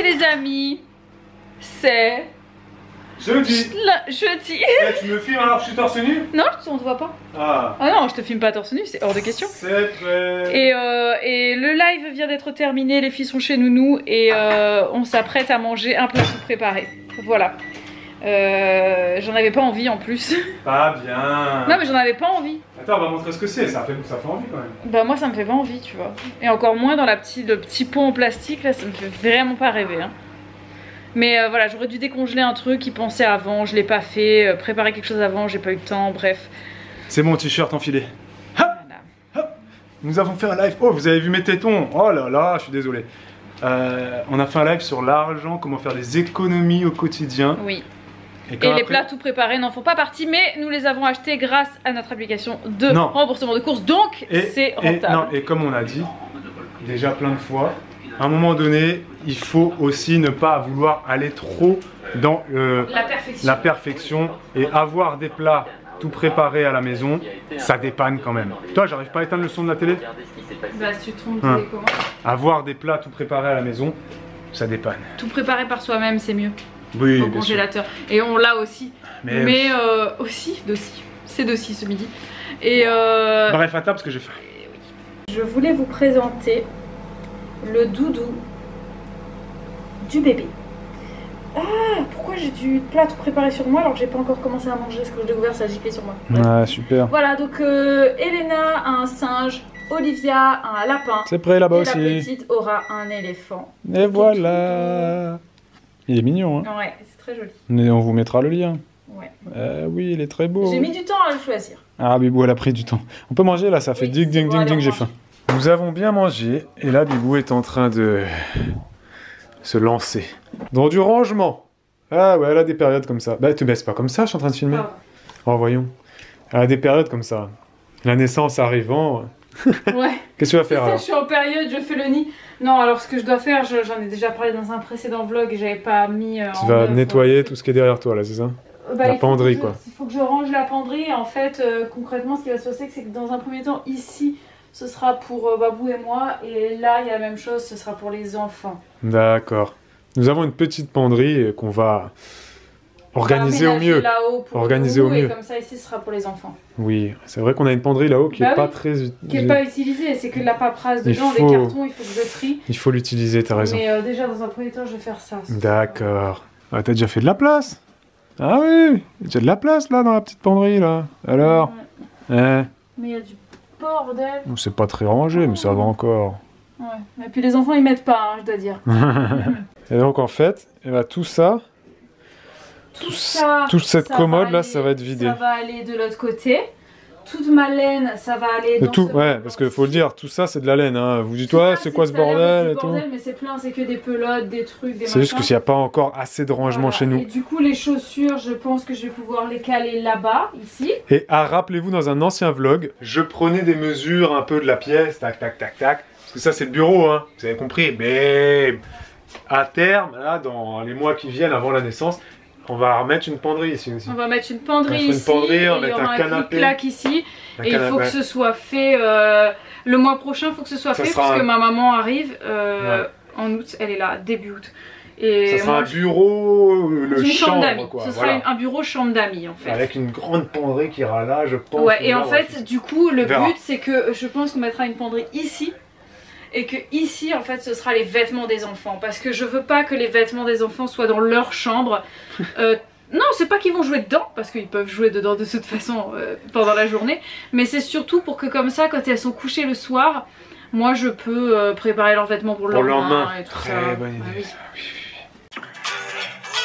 Écoutez les amis, c'est... Jeudi. Jeudi. Tu me filmes alors que je suis torse nu? Non, on te voit pas. Ah non, je te filme pas torse nu, c'est hors de question. C'est vrai. Et le live vient d'être terminé, les filles sont chez Nounou et on s'apprête à manger un plat tout préparé. Voilà. J'en avais pas envie en plus. Pas bien. Non mais j'en avais pas envie. Attends, on va montrer ce que c'est, ça fait envie quand même. Bah moi ça me fait pas envie, tu vois. Et encore moins dans le petit pot en plastique, là ça me fait vraiment pas rêver. Hein. Mais voilà, j'aurais dû décongeler un truc, y penser avant, je l'ai pas fait, préparer quelque chose avant, j'ai pas eu le temps, bref. C'est mon t-shirt enfilé. Voilà. Nous avons fait un live. Oh, vous avez vu mes tétons? Oh là là, je suis désolé. On a fait un live sur l'argent, comment faire des économies au quotidien. Oui. Et les plats tout préparés n'en font pas partie, mais nous les avons achetés grâce à notre application de remboursement de courses, donc c'est rentable. Et comme on a dit déjà plein de fois, à un moment donné, il faut aussi ne pas vouloir aller trop dans la perfection et avoir des plats tout préparés à la maison, ça dépanne quand même. Toi, j'arrive pas à éteindre le son de la télé? Bah, si tu te trompes, comment? Avoir des plats tout préparés à la maison, ça dépanne. Tout préparé par soi-même, c'est mieux. Oui, au congélateur. Et on l'a aussi. Mais aussi, c'est d'ossi ce midi. Et bref, à table parce que j'ai faim. Je voulais vous présenter le doudou du bébé. Ah, pourquoi j'ai du plat tout préparé sur moi alors que j'ai pas encore commencé à manger? Ce que j'ai découvert, ça a giclé sur moi. Ah, super. Voilà, donc Elena a un singe, Olivia a un lapin. C'est prêt là-bas aussi. Et la petite aura un éléphant. Et voilà. Il est mignon, hein? Ouais, c'est très joli. Mais on vous mettra le lien. Ouais. Oui, il est très beau. J'ai mis du temps à le choisir. Ah, Bibou, elle a pris du temps. On peut manger là, ça fait ding ding ding ding, j'ai faim. Nous avons bien mangé et là, Bibou est en train de se lancer dans du rangement. Ah ouais, elle a des périodes comme ça. Bah, te baisse pas comme ça, je suis en train de filmer. Oh, voyons. Elle a des périodes comme ça. La naissance arrivant. Ouais. Qu'est-ce que tu vas faire alors? Je suis en période, je fais le nid. Non, alors ce que je dois faire, j'en ai déjà parlé dans un précédent vlog et j'avais pas mis. Tu vas nettoyer tout ce qui est derrière toi là, c'est ça? La penderie quoi. Il faut que je range la penderie et en fait, concrètement, ce qui va se passer, c'est que dans un premier temps, ici, ce sera pour Babou et moi et là, il y a la même chose, ce sera pour les enfants. D'accord. Nous avons une petite penderie qu'on va organiser au mieux. Organiser au mieux. Et comme ça, ici, ce sera pour les enfants. Oui, c'est vrai qu'on a une penderie là-haut qui est pas très... Qui est pas utilisée, c'est que de la paperasse dedans, des cartons, il faut que je trie. Il faut l'utiliser, t'as raison. Mais déjà, dans un premier temps, je vais faire ça. D'accord. Ah, t'as déjà fait de la place? Ah oui, il y a déjà de la place là dans la petite penderie là. Alors Mais il y a du bordel. C'est pas très rangé, mais ça va encore. Ouais, et puis les enfants ils mettent pas, hein, je dois dire. Et donc en fait, tout ça, toute cette commode là, ça va être vidé. Ça va aller de l'autre côté. Toute ma laine, ça va aller dans parce que faut le dire, tout ça c'est de la laine. Hein. Vous dites, ouais, c'est quoi ce bordel et tout. Mais c'est plein, c'est que des pelotes, des trucs, des machins. C'est juste qu'il n'y a pas encore assez de rangement chez nous. Et du coup, les chaussures, je pense que je vais pouvoir les caler là-bas, ici. Et rappelez-vous, dans un ancien vlog, je prenais des mesures un peu de la pièce, tac, tac, tac, tac. Parce que ça, c'est le bureau, hein. Vous avez compris. Mais à terme, là, dans les mois qui viennent avant la naissance, on va remettre une penderie ici aussi. On va mettre une penderie ici. On va mettre un canapé. Claque ici. Et il faut que ce soit fait le mois prochain. Il faut que ce soit fait parce que ma maman arrive en août. Elle est là début août. Et ça sera un bureau, chambre quoi. Ce sera un bureau chambre d'amis en fait. Avec une grande penderie qui ira là, je pense. Ouais. Et en fait, du coup, le but c'est que je pense qu'on mettra une penderie ici. Et que ici en fait ce sera les vêtements des enfants parce que je veux pas que les vêtements des enfants soient dans leur chambre. Non, c'est pas qu'ils vont jouer dedans parce qu'ils peuvent jouer dedans de toute façon pendant la journée, mais c'est surtout pour que comme ça quand elles sont couchées le soir, moi je peux préparer leurs vêtements pour le lendemain et tout ça. Très bonne idée.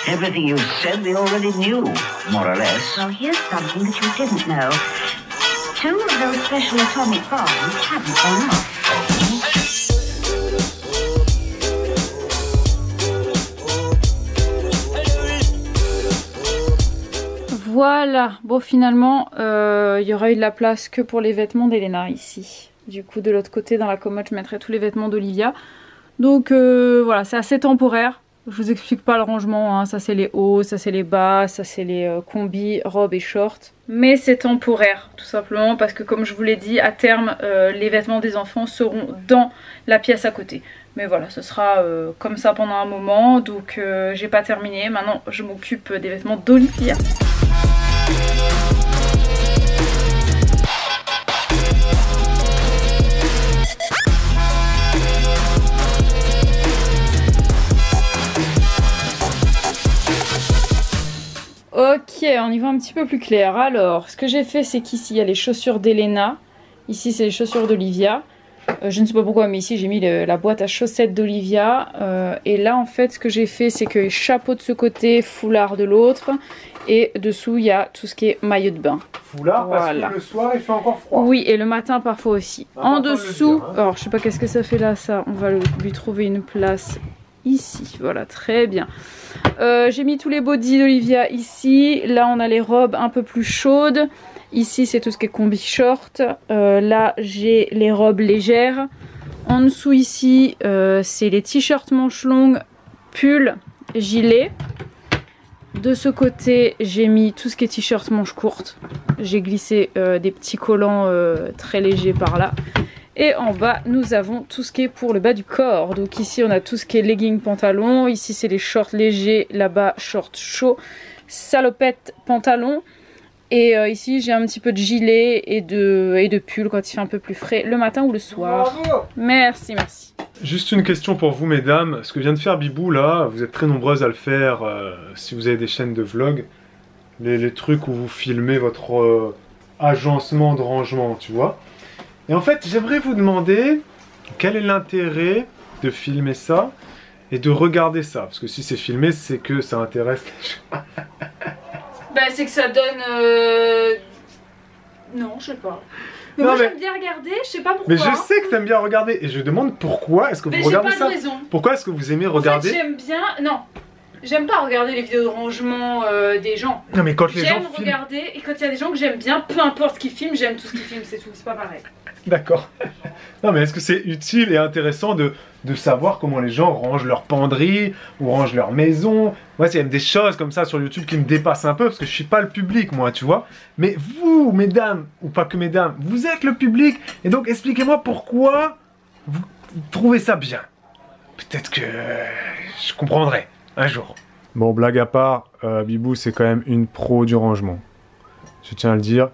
Everything you said we already knew, more or less. Well, here's something that you didn't know. 2 of those special atomic bombs haven't gone off. Voilà, bon finalement il y aura eu de la place que pour les vêtements d'Elena ici. Du coup de l'autre côté dans la commode je mettrai tous les vêtements d'Olivia. Donc voilà, c'est assez temporaire. Je vous explique pas le rangement, hein. Ça c'est les hauts, ça c'est les bas, ça c'est les combis, robes et shorts. Mais c'est temporaire tout simplement parce que comme je vous l'ai dit, à terme les vêtements des enfants seront dans la pièce à côté. Mais voilà, ce sera comme ça pendant un moment. Donc j'ai pas terminé. Maintenant je m'occupe des vêtements d'Olivia. Ok, on y voit un petit peu plus clair. Alors, ce que j'ai fait, c'est qu'ici, il y a les chaussures d'Elena. Ici, c'est les chaussures d'Olivia. Je ne sais pas pourquoi, mais ici, j'ai mis la boîte à chaussettes d'Olivia. Et là, en fait, ce que j'ai fait, c'est que chapeau de ce côté, foulard de l'autre. Et dessous, il y a tout ce qui est maillot de bain. Foulard, voilà. Parce que le soir, il fait encore froid. Oui, et le matin, parfois aussi. En dessous, dire, hein. Alors, je sais pas qu'est-ce que ça fait là, ça. On va lui trouver une place ici. Voilà, très bien. J'ai mis tous les bodys d'Olivia ici. Là, on a les robes un peu plus chaudes. Ici, c'est tout ce qui est combi short. Là, j'ai les robes légères. En dessous, ici, c'est les t-shirts manches longues, pulls, gilets. De ce côté, j'ai mis tout ce qui est t-shirt manches courtes. J'ai glissé des petits collants très légers par là. Et en bas, nous avons tout ce qui est pour le bas du corps. Donc ici, on a tout ce qui est legging, pantalon. Ici, c'est les shorts légers. Là-bas, shorts chauds, salopette, pantalon. Et ici, j'ai un petit peu de gilet et de pull quand il fait un peu plus frais, le matin ou le soir. Bravo. Merci, merci. Juste une question pour vous, mesdames. Ce que vient de faire Bibou, là, vous êtes très nombreuses à le faire si vous avez des chaînes de vlog. Les trucs où vous filmez votre agencement de rangement, tu vois. Et en fait, j'aimerais vous demander quel est l'intérêt de filmer ça et de regarder ça. Parce que si c'est filmé, c'est que ça intéresse les gens. Bah, c'est que ça donne... Non, je sais pas. Mais moi, j'aime bien regarder, je sais pas pourquoi. Mais je sais que t'aimes bien regarder. Et je demande pourquoi est-ce que vous regardez ça. Pourquoi est-ce que vous aimez regarder? En fait, j'aime bien... Non. J'aime pas regarder les vidéos de rangement des gens. Non mais quand les gens filment... J'aime regarder, et quand il y a des gens que j'aime bien, peu importe ce qu'ils filment, j'aime tout ce qu'ils filment, c'est tout, c'est pas pareil. D'accord. Non mais est-ce que c'est utile et intéressant de savoir comment les gens rangent leur penderie ou rangent leur maison? Moi, il y a des choses comme ça sur YouTube qui me dépassent un peu parce que je suis pas le public, moi, tu vois. Mais vous, mesdames, ou pas que mesdames, vous êtes le public. Et donc, expliquez-moi pourquoi vous trouvez ça bien. Peut-être que je comprendrai un jour. Bon, blague à part, Bibou, c'est quand même une pro du rangement. Je tiens à le dire.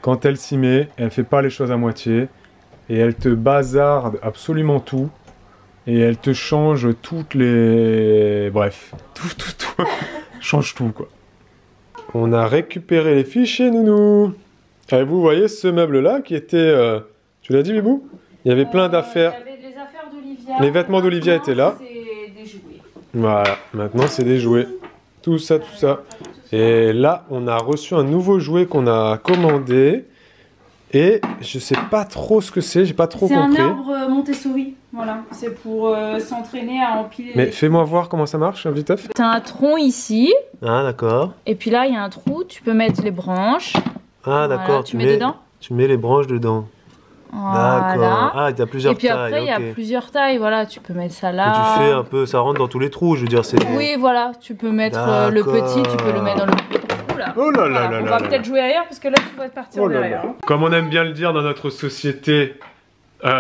Quand elle s'y met, elle fait pas les choses à moitié. Et elle te bazarde absolument tout. Et elle te change toutes les... Bref, tout. Change tout, quoi. On a récupéré les fichiers, nounou. Et vous voyez ce meuble-là qui était... Tu l'as dit, Bibou? Il y avait plein d'affaires. Il y avait les affaires d'Olivia. Les vêtements d'Olivia étaient là. C'est des jouets. Voilà, maintenant c'est des jouets. Tout ça. Et là, on a reçu un nouveau jouet qu'on a commandé. Et je sais pas trop ce que c'est, j'ai pas trop compris. C'est un arbre Montessori, voilà. C'est pour s'entraîner à empiler. Mais fais-moi voir comment ça marche, viteuf. T'as un tronc ici. Ah, d'accord. Et puis là, il y a un trou, tu peux mettre les branches. Ah, d'accord. Voilà, tu mets dedans. Tu mets les branches dedans. Voilà. D'accord. Ah, il y a plusieurs tailles. Et puis après, il y a plusieurs tailles, voilà. Tu peux mettre ça là. Et tu fais un peu, ça rentre dans tous les trous, je veux dire. Oui, voilà. Tu peux mettre le petit, tu peux le mettre dans le... Oh là là là là. On va peut-être jouer ailleurs parce que là tu vas partir derrière. Comme on aime bien le dire dans notre société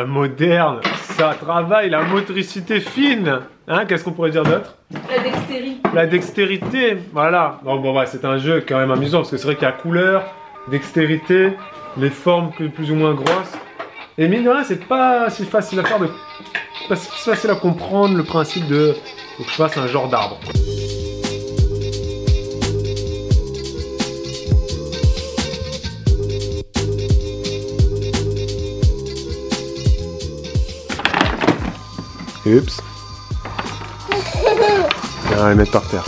moderne, ça travaille la motricité fine. Hein, qu'est-ce qu'on pourrait dire d'autre? La dextérité. La dextérité, voilà. Bon, ouais, c'est un jeu quand même amusant parce que c'est vrai qu'il y a couleur, dextérité, les formes plus ou moins grosses. Et mine de rien, c'est pas si facile à faire pas si facile à comprendre le principe de... Faut que je fasse un genre d'arbre. Oups. On va les mettre par terre.